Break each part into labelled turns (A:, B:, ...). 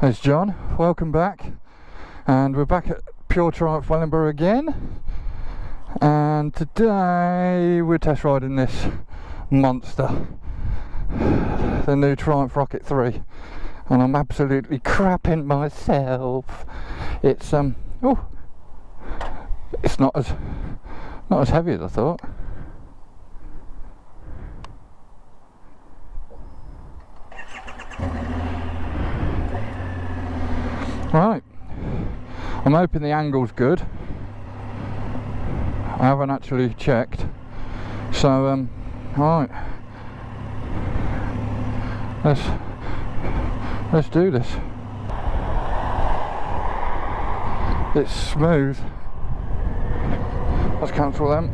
A: It's John, welcome back, and we're back at Pure Triumph Wellingborough again, and today we're test riding this monster, the new Triumph Rocket 3, and I'm absolutely crapping myself. It's it's not as heavy as I thought. Right, I'm hoping the angle's good. I haven't actually checked, so right, let's do this. It's smooth. Let's cancel them.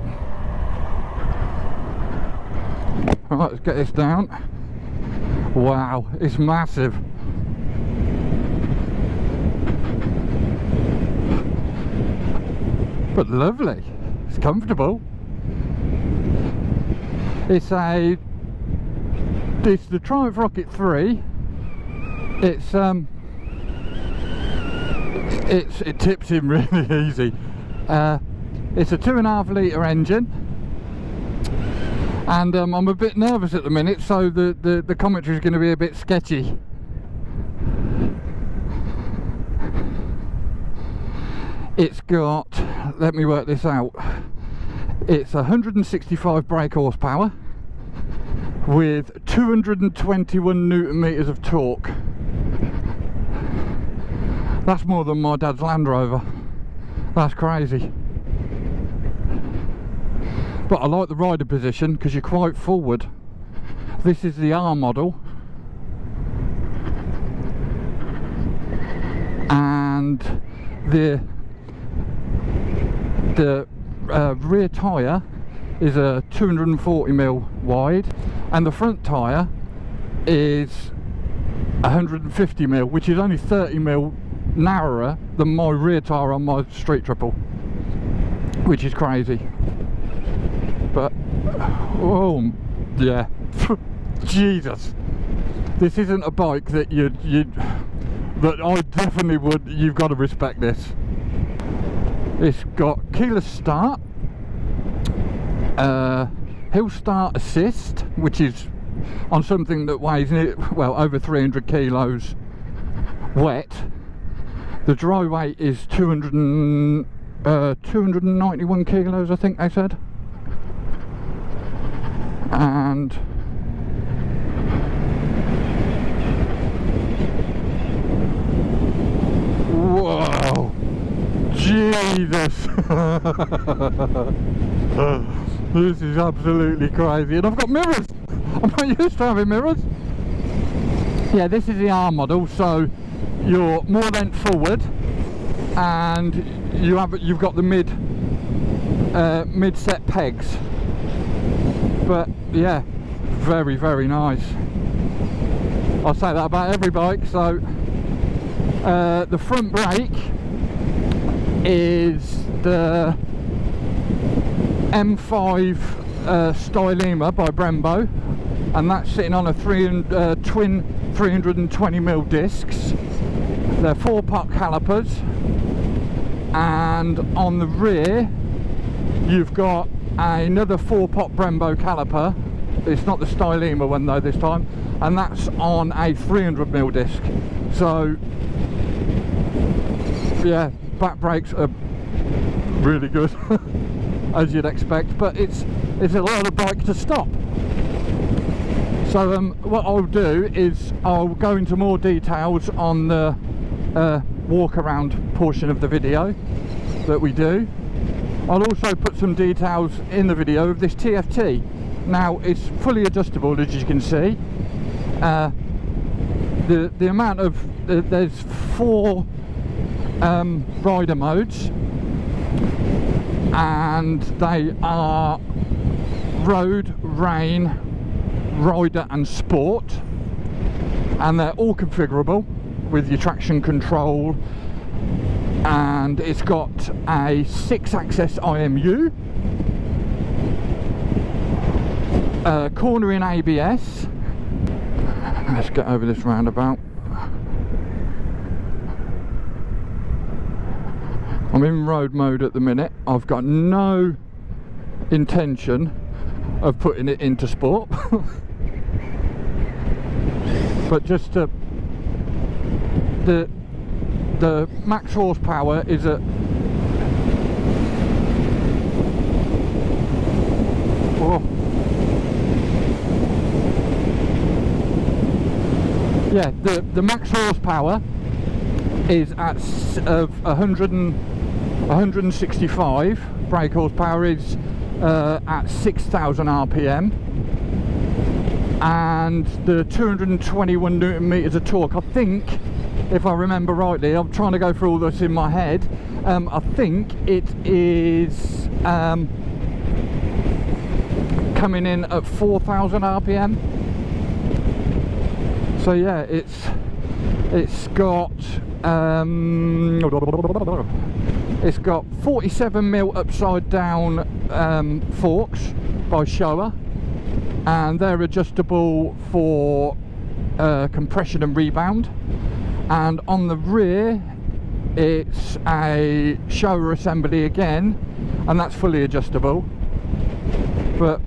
A: Right, let's get this down. Wow, it's massive. But lovely, it's comfortable. It's the Triumph Rocket 3. It tips in really easy. It's a 2.5 litre engine, and I'm a bit nervous at the minute, so the commentary is going to be a bit sketchy. It's got, let me work this out, it's 165 brake horsepower with 221 newton meters of torque. That's more than my dad's Land Rover. That's crazy. But I like the rider position because you're quite forward. This is the R model, and the rear tyre is a 240mm wide, and the front tyre is 150mm, which is only 30mm narrower than my rear tyre on my Street Triple, which is crazy. But oh yeah, Jesus, this isn't a bike that that I definitely would. You've got to respect this. It's got keyless start, hill start assist, which is on something that weighs over 300 kilos wet. The dry weight is 291 kilos, I think they said. And whoa, Jesus. This is absolutely crazy, and I've got mirrors. I'm not used to having mirrors. Yeah, this is the R model, so you're more length forward, and you've got the mid set pegs. But yeah, very, very nice. I'll say that about every bike. So the front brake is the M5 Stylema by Brembo, and that's sitting on a twin 320mm discs. They're 4-pot calipers, and on the rear you've got another 4-pot Brembo caliper. It's not the Stylema one though this time, and that's on a 300mm disc. So yeah, back brakes are really good as you'd expect, but it's a lot of bike to stop. So what I'll do is I'll go into more details on the walk around portion of the video that we do. I'll also put some details in the video of this TFT. Now it's fully adjustable, as you can see. The amount of there's 4 rider modes, and they are road, rain, rider and sport, and they're all configurable with your traction control, and it's got a 6-axis IMU, cornering ABS. Let's get over this roundabout. I'm in road mode at the minute. I've got no intention of putting it into sport. But just the max horsepower is at yeah, the max horsepower is at 165. Brake horsepower is at 6,000 RPM, and the 221 Newton meters of torque, I think, if I remember rightly, I'm trying to go through all this in my head, I think it is coming in at 4,000 RPM. So yeah, it's got 47mm upside down forks by Showa, and they're adjustable for compression and rebound. And on the rear it's a Showa assembly again, and that's fully adjustable. But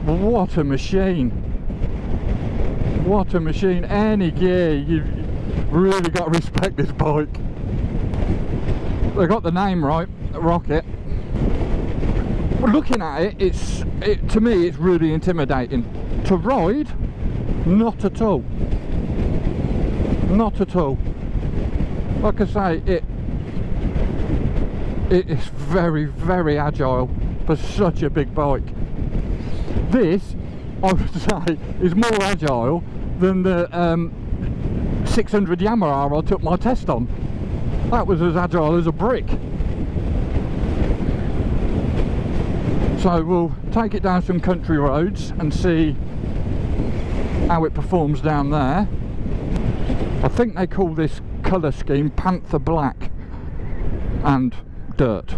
A: what a machine, what a machine. Any gear, you've really got to respect this bike. They got the name right, Rocket. Looking at it, to me it's really intimidating. To ride, not at all, not at all. Like I say, it is very, very agile for such a big bike. This, I would say, is more agile than the 600 Yamaha I took my test on. That was as agile as a brick. So we'll take it down some country roads and see how it performs down there. I think they call this colour scheme Panther Black and Dirt.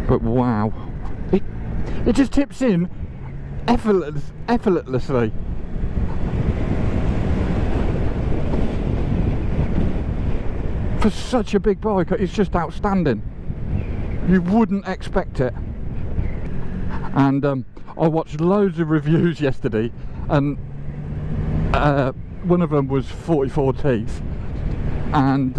A: But wow, it just tips in effortlessly. For such a big bike, it's just outstanding. You wouldn't expect it. And I watched loads of reviews yesterday, and one of them was 44 teeth, and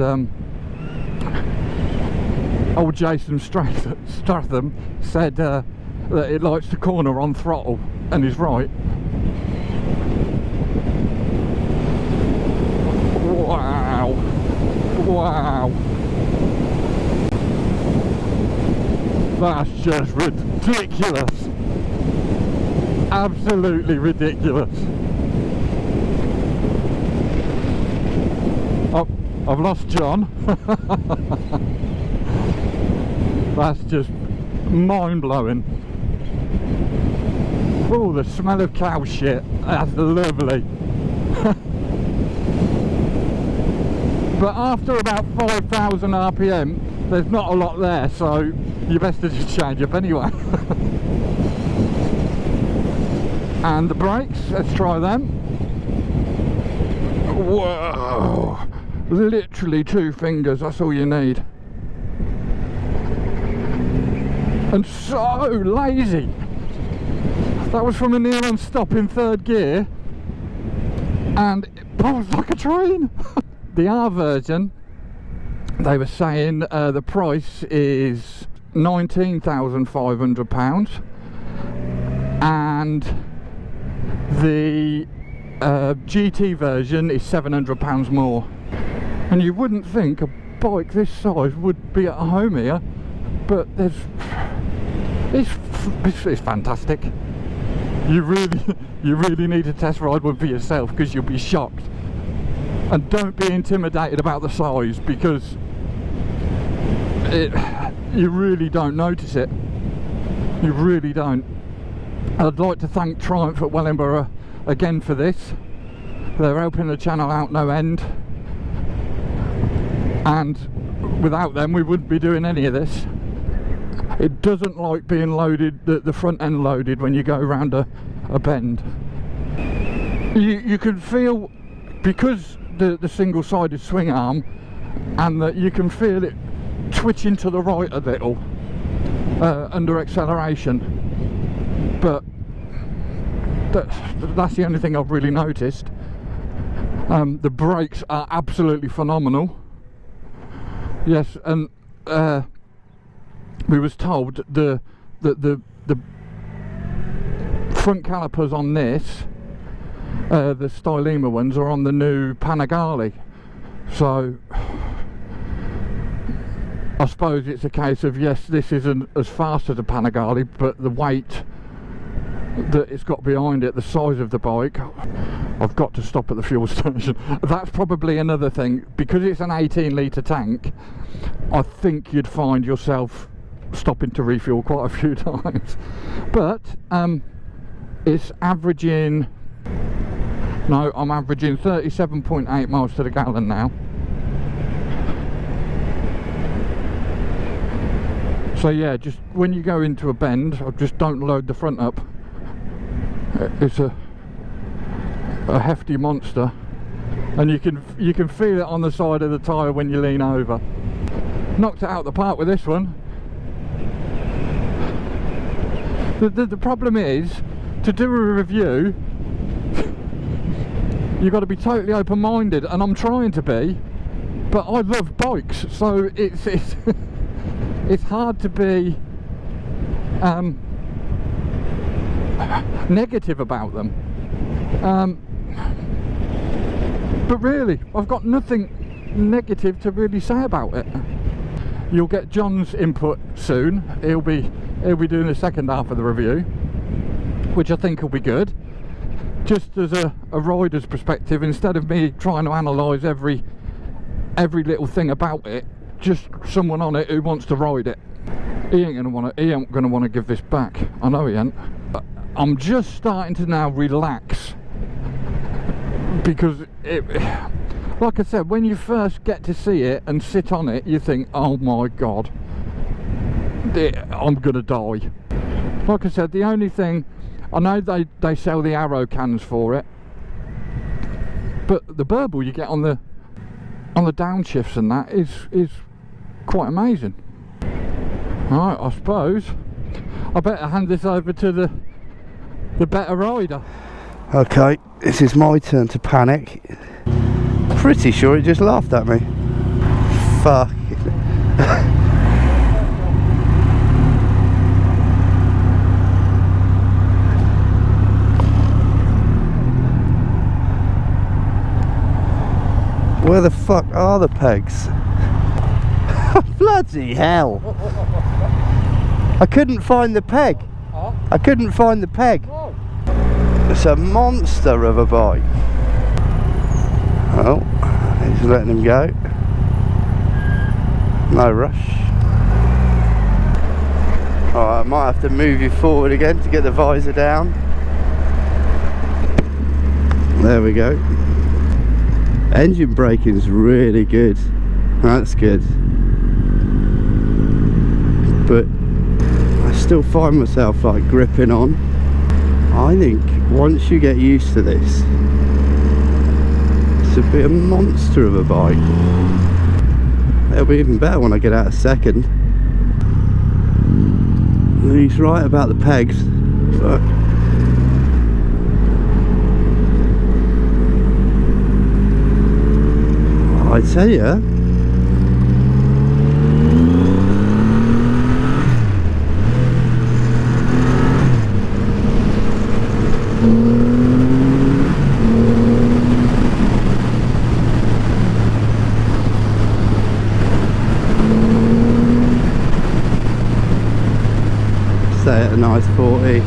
A: old Jason Stratham said that it likes to corner on throttle, and he's right. Wow, wow, that's just ridiculous, absolutely ridiculous. Oh, I've lost John. That's just mind-blowing. Oh, the smell of cow shit, that's lovely. But after about 5,000 RPM, there's not a lot there, so you best to just change up anyway. And the brakes, let's try them. Whoa, literally 2 fingers, that's all you need. And so lazy. That was from a near-on stop in 3rd gear, and it pulls like a train. The R version, they were saying the price is £19,500, and the GT version is £700 more. And you wouldn't think a bike this size would be at home here, but it's fantastic. You really need to test ride one for yourself, because you'll be shocked. And don't be intimidated about the size, because you really don't notice it. You really don't. I'd like to thank Triumph at Wellingborough again for this. They're helping the channel out no end, and without them we wouldn't be doing any of this. It doesn't like being loaded, the front end loaded when you go around a bend. You can feel, because the single-sided swing arm, and that you can feel it twitching to the right a little under acceleration, but that's the only thing I've really noticed. The brakes are absolutely phenomenal. Yes, and we was told the front calipers on this, the Stylema ones, are on the new Panigale. So I suppose it's a case of, yes, this isn't as fast as a Panigale, but the weight that it's got behind it, the size of the bike, I've got to stop at the fuel station. That's probably another thing, because it's an 18-litre tank. I think you'd find yourself stopping to refuel quite a few times. But it's averaging, no, I'm averaging 37.8 miles to the gallon now. So yeah, just when you go into a bend, just don't load the front up. It's a hefty monster, and you can feel it on the side of the tyre when you lean over. Knocked it out the park with this one. The problem is, to do a review, you've got to be totally open-minded, and I'm trying to be, but I love bikes, so it's it's hard to be negative about them. But really, I've got nothing negative to really say about it. You'll get John's input soon. He'll be doing the second half of the review, which I think will be good. Just as a rider's perspective, instead of me trying to analyse every little thing about it, just someone on it who wants to ride it. He ain't gonna want to give this back. I know he ain't. But I'm just starting to now relax, because like I said, when you first get to see it and sit on it, you think, oh my god, I'm gonna die. Like I said, the only thing, I know they sell the Arrow cans for it, but the burble you get on the downshifts and that is quite amazing. Alright, I suppose I better hand this over to the better rider.
B: Okay, this is my turn to panic. Pretty sure it just laughed at me. Fuck. Where the fuck are the pegs? Bloody hell! I couldn't find the peg. Huh? I couldn't find the peg. Oh. It's a monster of a bike. Oh, he's letting him go. No rush. Alright, I might have to move you forward again to get the visor down. There we go. Engine braking's really good. That's good. But I still find myself like gripping on. I think once you get used to this, it's a bit of a monster of a bike. It'll be even better when I get out of second. And he's right about the pegs. Fuck. I tell you, stay at a nice 40.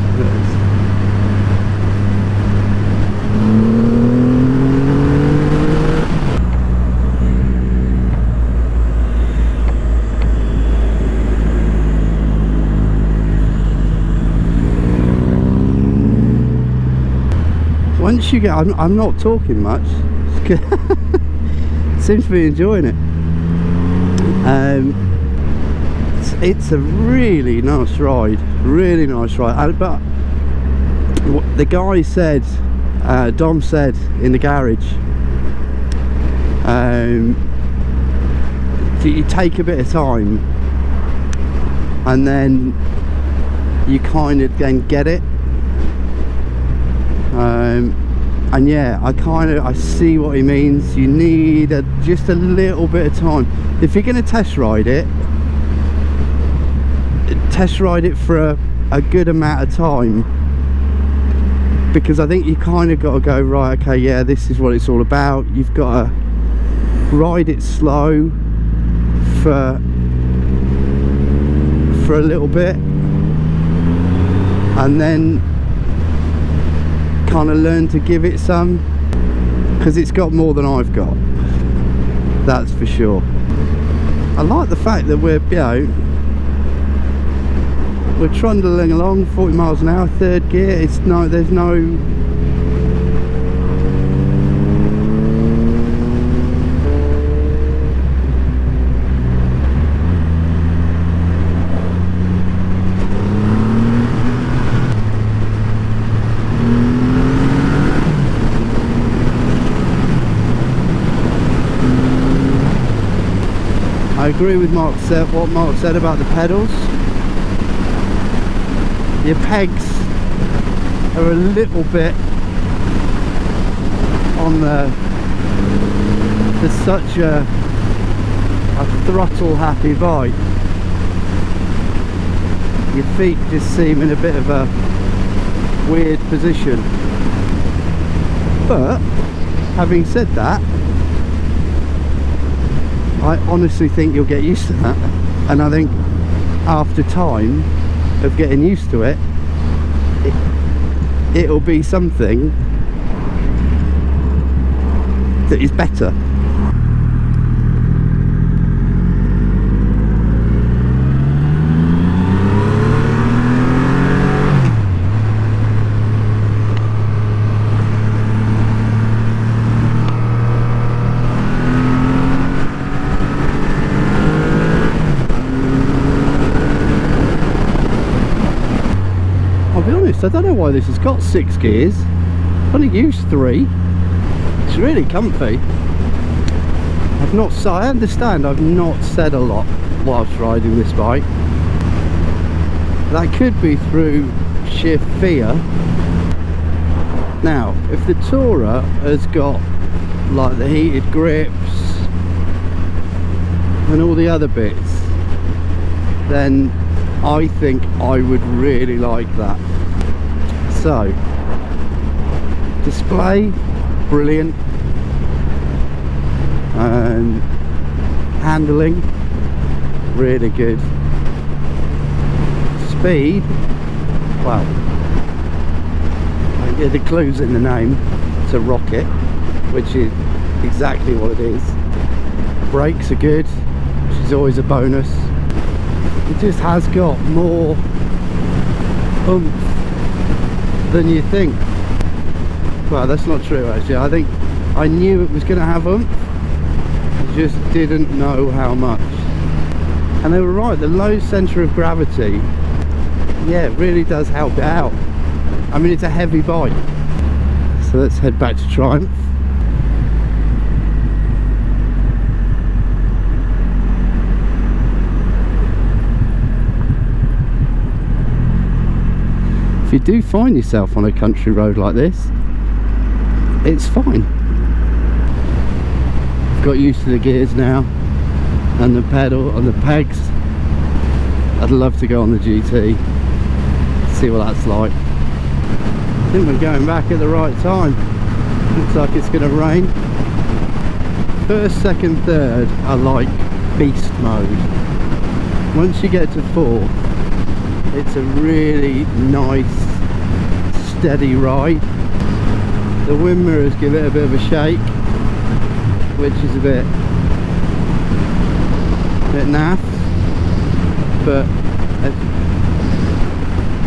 B: Once you get, I'm not talking much. Seems to be enjoying it. it's a really nice ride, but the guy said, Dom said in the garage, you take a bit of time and then you kind of then get it. And yeah, I see what he means. You need just a little bit of time. If you're going to test ride it for a good amount of time, because I think you kind of got to go, right, okay, yeah, this is what it's all about. You've got to ride it slow for a little bit, and then kind of learn to give it some, because it's got more than I've got, that's for sure. I like the fact that we're, you know, we're trundling along 40 miles an hour, third gear. There's no I agree with what Mark said about the pedals. Your pegs are a little bit on there's such a throttle happy bike. Your feet just seem in a bit of a weird position. But having said that, I honestly think you'll get used to that, and I think after time of getting used to it, it'll be something that is better. I don't know why this has got 6 gears. I've only used 3. It's really comfy. I understand I've not said a lot whilst riding this bike. That could be through sheer fear. Now, if the Tourer has got like the heated grips and all the other bits, then I think I would really like that. So, display, brilliant, handling, really good, speed, well, yeah, the clue's in the name, it's a rocket, which is exactly what it is. Brakes are good, which is always a bonus. It just has got more oomph than you think. Well, that's not true actually. I think I knew it was going to have oomph, I just didn't know how much. And they were right, the low centre of gravity, yeah, it really does help it out. I mean, it's a heavy bike. So let's head back to Triumph. If you do find yourself on a country road like this, it's fine. I've got used to the gears now, and the pedal and the pegs. I'd love to go on the GT, see what that's like. I think we're going back at the right time. Looks like it's going to rain. First, second, third are like beast mode. Once you get to fourth, it's a really nice steady ride. The wind mirrors give it a bit of a shake, which is a bit naff, but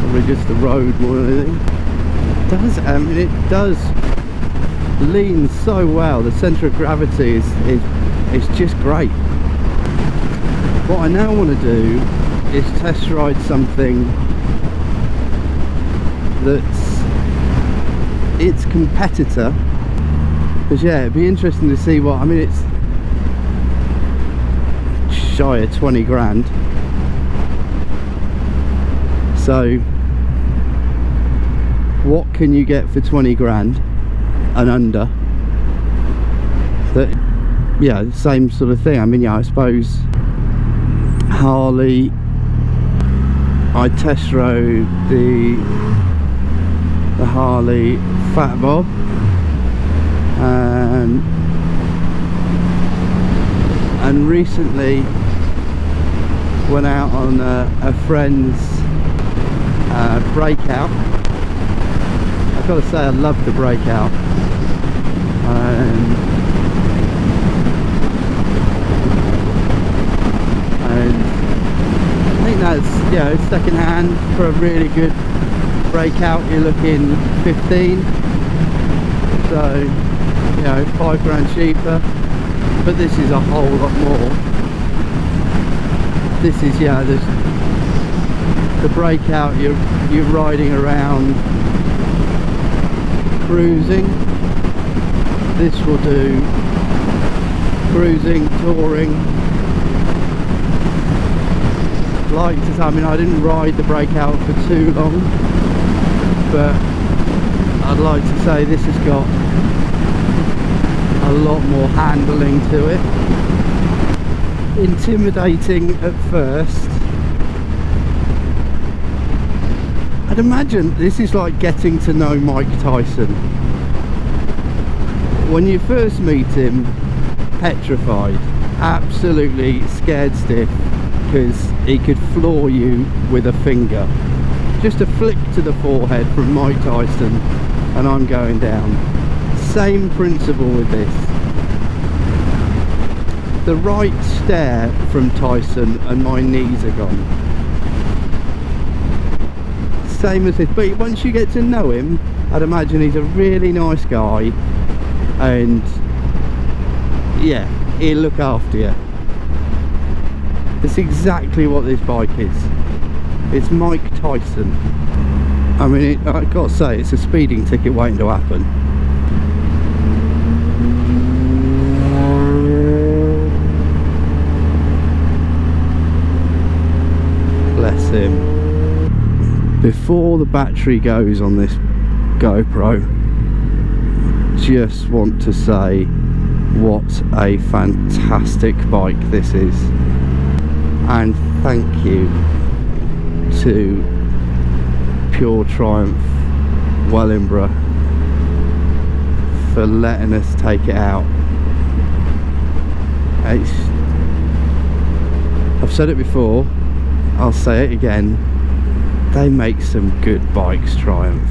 B: probably just the road more than anything. It does lean so well. The centre of gravity is just great. What I now want to do is test ride something that's its competitor, because yeah, it'd be interesting to see what, I mean, it's shy of 20 grand, so what can you get for 20 grand and under that? Yeah, same sort of thing. I mean, yeah, I suppose Harley, I test rode the Harley Fat Bob, and recently went out on a friend's Breakout. I've got to say, I love the Breakout. And I think that's, you know, second hand for a really good Breakout. You're looking 15, so you know, 5 grand cheaper. But this is a whole lot more. This is, yeah, the Breakout. You're riding around, cruising. This will do cruising, touring. Like to say, I mean, I didn't ride the Breakout for too long, but I'd like to say this has got a lot more handling to it. Intimidating at first. I'd imagine this is like getting to know Mike Tyson. When you first meet him, petrified, absolutely scared stiff, because he could floor you with a finger. Just a flick to the forehead from Mike Tyson and I'm going down. Same principle with this. The right stare from Tyson and my knees are gone. Same as this, but once you get to know him, I'd imagine he's a really nice guy, and yeah, he'll look after you. That's exactly what this bike is. It's Mike Tyson. I mean, I've got to say, it's a speeding ticket waiting to happen. Bless him. Before the battery goes on this GoPro, just want to say what a fantastic bike this is, and thank you to Pure Triumph Wellingborough for letting us take it out. I've said it before, I'll say it again, they make some good bikes, Triumph.